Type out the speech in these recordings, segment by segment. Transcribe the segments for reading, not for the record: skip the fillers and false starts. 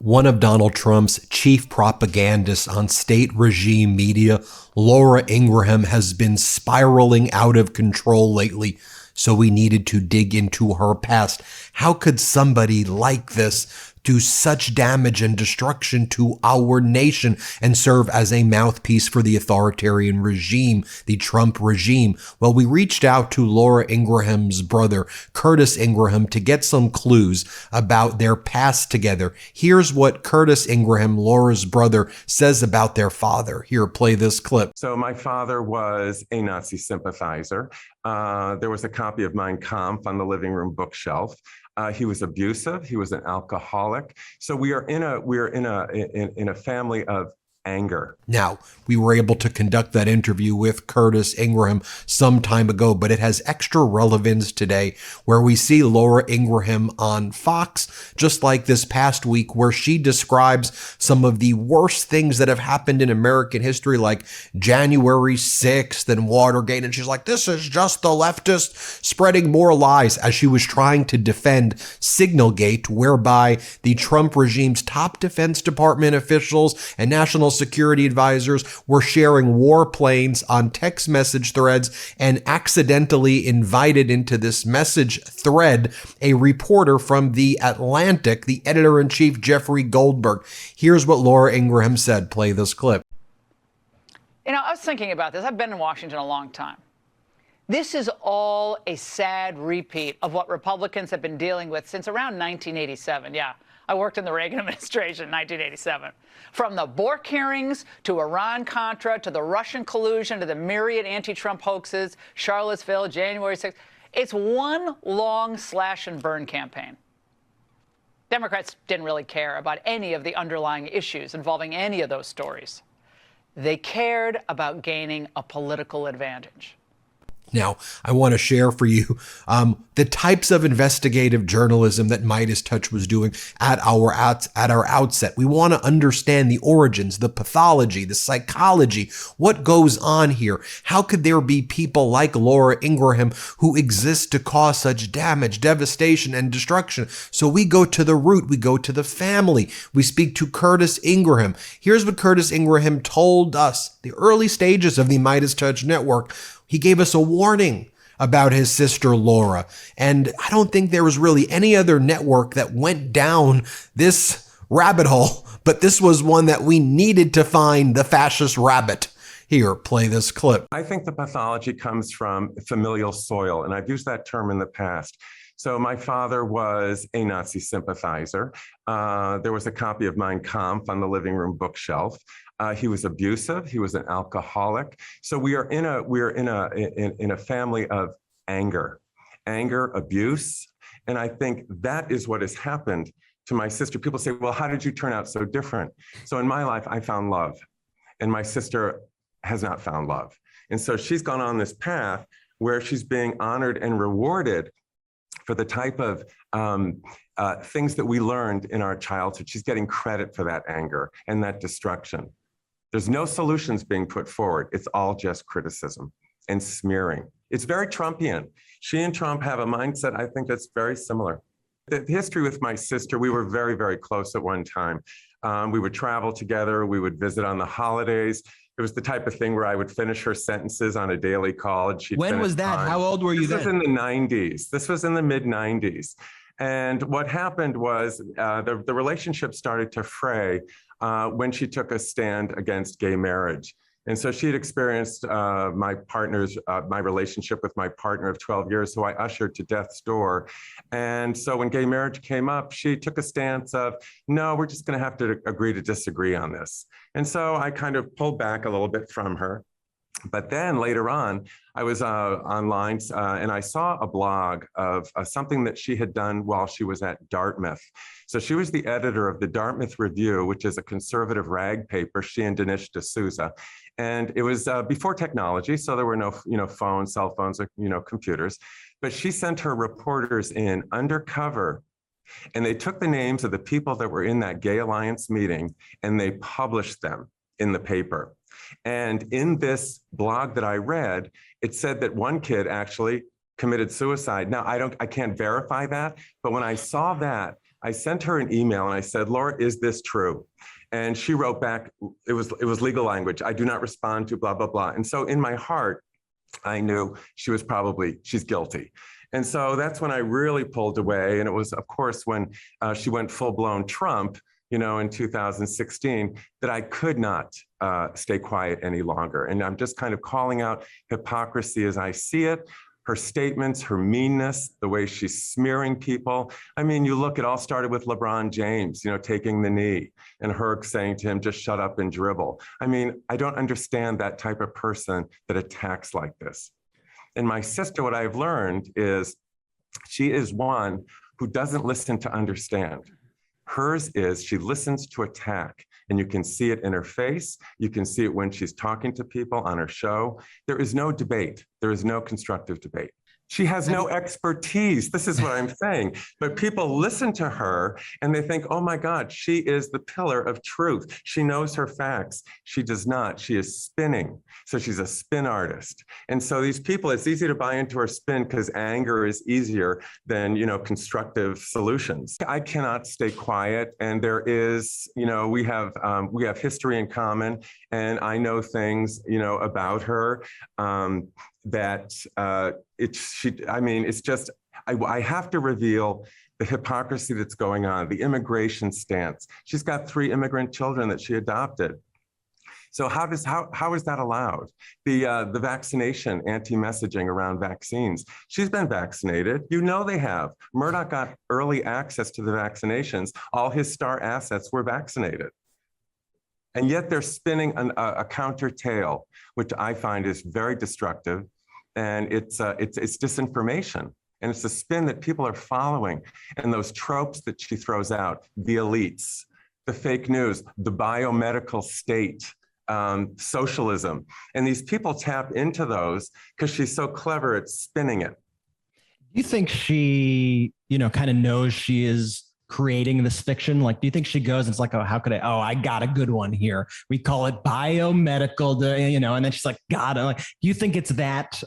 One of Donald Trump's chief propagandists on state regime media, Laura Ingraham, has been spiraling out of control lately, so we needed to dig into her past. How could somebody like this do such damage and destruction to our nation and serve as a mouthpiece for the authoritarian regime, the Trump regime? Well, we reached out to Laura Ingraham's brother, Curtis Ingraham, to get some clues about their past together. Here's what Curtis Ingraham, Laura's brother, says about their father. Here, play this clip. So my father was a Nazi sympathizer. There was a copy of Mein Kampf on the living room bookshelf. He was abusive. He was an alcoholic. So we are in a family of anger. Now, we were able to conduct that interview with Curtis Ingraham some time ago, but it has extra relevance today where we see Laura Ingraham on Fox, just like this past week, where she describes some of the worst things that have happened in American history, like January 6th and Watergate. And she's like, this is just the leftists spreading more lies, as she was trying to defend Signalgate, whereby the Trump regime's top Defense Department officials and national security advisors were sharing warplanes on text message threads and accidentally invited into this message thread a reporter from The Atlantic, the editor-in-chief Jeffrey Goldberg. Here's what Laura Ingraham said. Play this clip. You know, I was thinking about this. I've been in Washington a long time. This is all a sad repeat of what Republicans have been dealing with since around 1987. Yeah, I worked in the Reagan administration in 1987. From the Bork hearings to Iran-Contra to the Russian collusion to the myriad anti-Trump hoaxes, Charlottesville, January 6th, it's one long slash and burn campaign. Democrats didn't really care about any of the underlying issues involving any of those stories. They cared about gaining a political advantage. Now, I want to share for you the types of investigative journalism that MeidasTouch was doing at our outset. We want to understand the origins, the pathology, the psychology, what goes on here. How could there be people like Laura Ingraham who exist to cause such damage, devastation, and destruction? So we go to the root, we go to the family. We speak to Curtis Ingraham. Here's what Curtis Ingraham told us, the early stages of the MeidasTouch network. He gave us a warning about his sister Laura. And I don't think there was really any other network that went down this rabbit hole, but this was one that we needed to find the fascist rabbit. Here, play this clip. I think the pathology comes from familial soil, and I've used that term in the past. So my father was a Nazi sympathizer. There was a copy of Mein Kampf on the living room bookshelf. He was abusive. He was an alcoholic. So we are in a family of anger, abuse, and I think that is what has happened to my sister. People say, "Well, how did you turn out so different?" So in my life, I found love, and my sister has not found love, and so she's gone on this path where she's being honored and rewarded for the type of things that we learned in our childhood. She's getting credit for that anger and that destruction. There's no solutions being put forward. It's all just criticism and smearing. It's very Trumpian. She and Trump have a mindset, I think, that's very similar. The history with my sister, we were very, very close at one time. We would travel together. We would visit on the holidays. It was the type of thing where I would finish her sentences on a daily call. And she'd When was that? mine. How old were you then? This was in the 90s. This was in the mid-90s. And what happened was the relationship started to fray when she took a stand against gay marriage. And so she had experienced my relationship with my partner of 12 years, who I ushered to death's door. And so when gay marriage came up, she took a stance of, no, we're just going to have to agree to disagree on this. And so I kind of pulled back a little bit from her. But then later on, I was online and I saw a blog of something that she had done while she was at Dartmouth. So she was the editor of the Dartmouth Review, which is a conservative rag paper, she and Dinesh D'Souza. And it was before technology, so there were no phones, cell phones, or computers. But she sent her reporters in undercover, and they took the names of the people that were in that Gay Alliance meeting, and they published them in the paper. And in this blog that I read, it said that one kid actually committed suicide. Now, I can't verify that, but when I saw that, I sent her an email and I said, Laura, is this true? And she wrote back, it was legal language. I do not respond to blah, blah, blah. And so in my heart, I knew she's guilty. And so that's when I really pulled away. And it was, of course, when she went full-blown Trump, in 2016, that I could not stay quiet any longer. And I'm just kind of calling out hypocrisy as I see it. Her statements, her meanness, the way she's smearing people. I mean, you look, it all started with LeBron James, taking the knee and her saying to him, just shut up and dribble. I mean, I don't understand that type of person that attacks like this. And my sister, what I've learned is she is one who doesn't listen to understand. Hers is she listens to attack. And you can see it in her face. You can see it when she's talking to people on her show. There is no debate. There is no constructive debate. She has no expertise. This is what I'm saying. But people listen to her and they think, oh my God, she is the pillar of truth. She knows her facts. She does not. She is spinning. So she's a spin artist. And so these people, it's easy to buy into her spin because anger is easier than, constructive solutions. I cannot stay quiet. And there is, we have history in common. And I know things, about her. I have to reveal the hypocrisy that's going on, the immigration stance. She's got 3 immigrant children that she adopted. So how is that allowed? The vaccination, anti-messaging around vaccines. She's been vaccinated. They have. Murdoch got early access to the vaccinations. All his star assets were vaccinated. And yet they're spinning a counter tale, which I find is very destructive. And it's disinformation. And it's a spin that people are following. And those tropes that she throws out, the elites, the fake news, the biomedical state, socialism. And these people tap into those because she's so clever at spinning it. Do you think she, kind of knows she is creating this fiction? Like, do you think she goes and it's like, oh, how could I got a good one here. We call it biomedical, and then she's like, God, do you think it's that,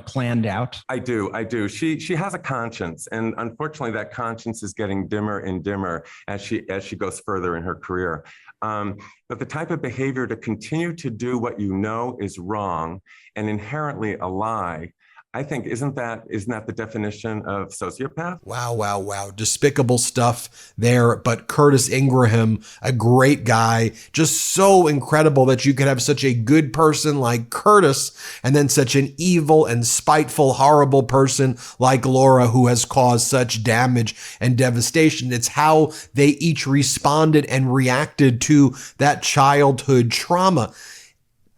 planned out? I do. She has a conscience. And unfortunately that conscience is getting dimmer and dimmer as she goes further in her career. But the type of behavior to continue to do what is wrong and inherently a lie, I think, isn't that the definition of sociopath? Wow. Despicable stuff there. But Curtis Ingraham, a great guy, just so incredible that you could have such a good person like Curtis and then such an evil and spiteful, horrible person like Laura who has caused such damage and devastation. It's how they each responded and reacted to that childhood trauma.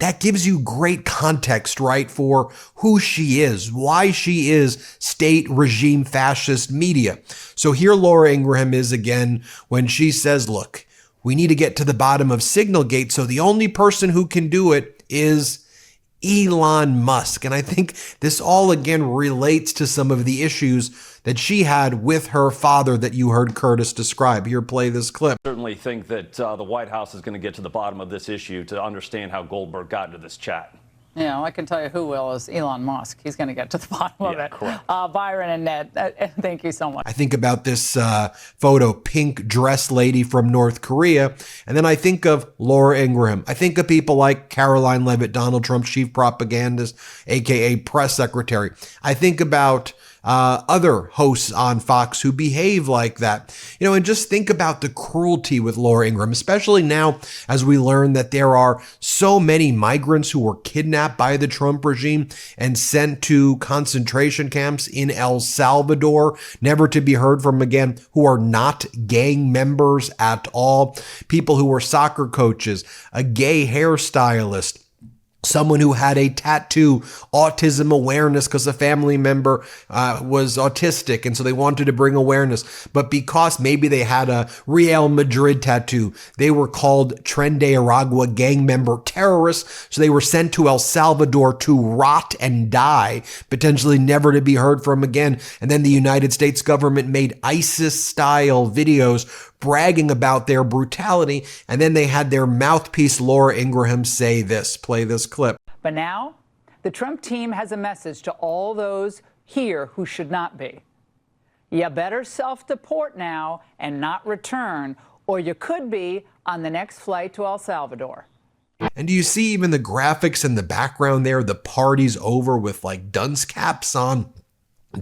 That gives you great context, right, for who she is, why she is state regime fascist media. So here Laura Ingraham is again when she says, look, we need to get to the bottom of Signalgate. So the only person who can do it is Elon Musk. And I think this all again relates to some of the issues that she had with her father that you heard Curtis describe. Here, play this clip. I certainly think that the White House is going to get to the bottom of this issue to understand how Goldberg got into this chat. I can tell you who will is Elon Musk. He's going to get to the bottom of it. Correct. Byron and Ned, thank you so much. I think about this photo, pink dress lady from North Korea, and then I think of Laura Ingraham. I think of people like Caroline Leavitt, Donald Trump's chief propagandist, aka press secretary. I think about other hosts on Fox who behave like that, and just think about the cruelty with Laura Ingraham, especially now as we learn that there are so many migrants who were kidnapped by the Trump regime and sent to concentration camps in El Salvador, never to be heard from again, who are not gang members at all. People who were soccer coaches, a gay hairstylist, someone who had a tattoo, autism awareness because a family member was autistic and so they wanted to bring awareness. But because maybe they had a Real Madrid tattoo, they were called Tren de Aragua gang member terrorists. So they were sent to El Salvador to rot and die, potentially never to be heard from again. And then the United States government made ISIS-style videos bragging about their brutality, and then they had their mouthpiece Laura Ingraham say this. Play this clip. But now, the Trump team has a message to all those here who should not be. You better self-deport now and not return, or you could be on the next flight to El Salvador. And do you see even the graphics in the background there? The party's over with like dunce caps on.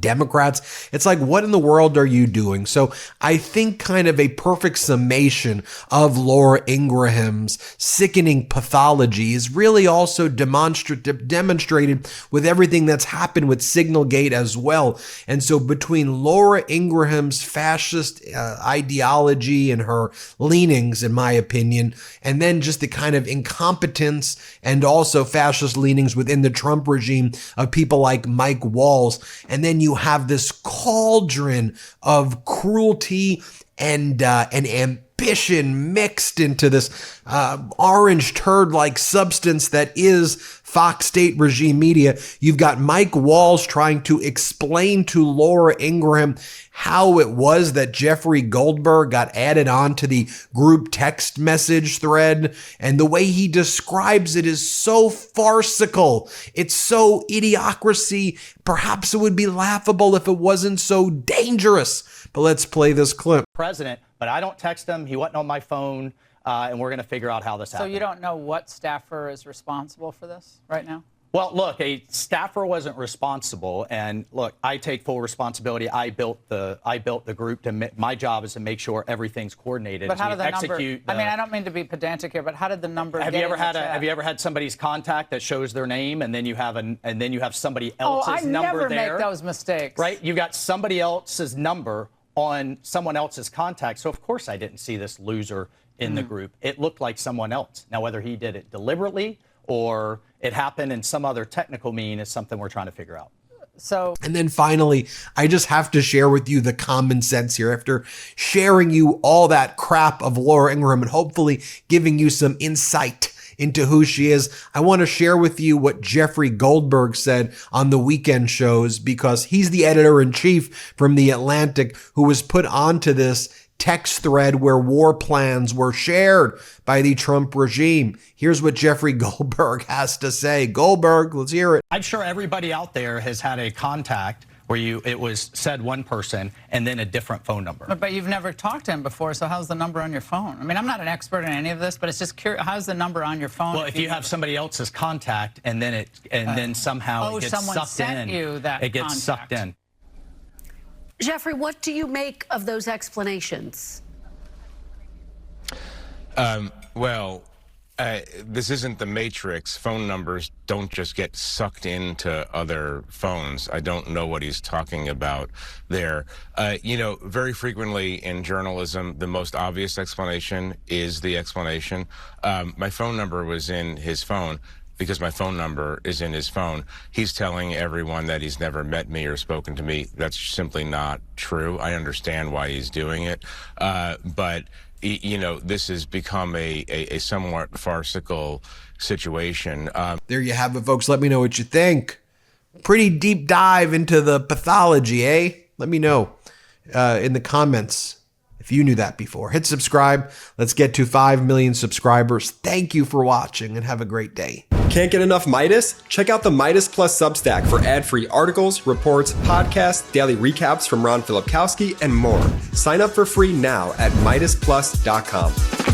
Democrats, it's like, what in the world are you doing? So I think kind of a perfect summation of Laura Ingraham's sickening pathology is really also demonstrated with everything that's happened with Signalgate as well. And so between Laura Ingraham's fascist ideology and her leanings, in my opinion, and then just the kind of incompetence and also fascist leanings within the Trump regime of people like Mike Walls, and then you have this cauldron of cruelty and ambition mixed into this orange turd-like substance that is Fox State regime media. You've got Mike Walls trying to explain to Laura Ingraham how it was that Jeffrey Goldberg got added on to the group text message thread. And the way he describes it is so farcical. It's so idiocracy. Perhaps it would be laughable if it wasn't so dangerous. But let's play this clip. President, but I don't text him. He wasn't on my phone. And we're going to figure out how this happened. So you don't know what staffer is responsible for this right now? Well, look, a staffer wasn't responsible, and look, I take full responsibility. I built the group. My job is to make sure everything's coordinated. But how did the number? I mean, I don't mean to be pedantic here, but how did the number? Have you ever had somebody's contact that shows their name, and then you have somebody else's number there? I never make those mistakes. Right? You got somebody else's number on someone else's contact. So of course I didn't see this loser in the group. It looked like someone else. Now, whether he did it deliberately or it happened in some other technical mean is something we're trying to figure out. So, and then finally, I just have to share with you the common sense here after sharing you all that crap of Laura Ingraham and hopefully giving you some insight into who she is. I want to share with you what Jeffrey Goldberg said on the weekend shows, because he's the editor-in-chief from The Atlantic who was put onto this text thread where war plans were shared by the Trump regime. Here's what Jeffrey Goldberg has to say. Goldberg, let's hear it. I'm sure everybody out there has had a contact where it was said one person and then a different phone number. But you've never talked to him before, so how's the number on your phone? I mean, I'm not an expert in any of this, but it's just curious. How's the number on your phone? Well, if you have somebody else's contact and then somehow it gets sucked in, it gets sucked in. Jeffrey, what do you make of those explanations? This isn't the Matrix. Phone numbers don't just get sucked into other phones. I don't know what he's talking about there. Very frequently in journalism, the most obvious explanation is the explanation. My phone number was in his phone because my phone number is in his phone. He's telling everyone that he's never met me or spoken to me. That's simply not true. I understand why he's doing it. But this has become a somewhat farcical situation. There you have it, folks. Let me know what you think. Pretty deep dive into the pathology, eh? Let me know in the comments if you knew that before. Hit subscribe. Let's get to 5 million subscribers. Thank you for watching and have a great day. Can't get enough Meidas? Check out the Meidas Plus Substack for ad-free articles, reports, podcasts, daily recaps from Ron Filipkowski, and more. Sign up for free now at MeidasPlus.com.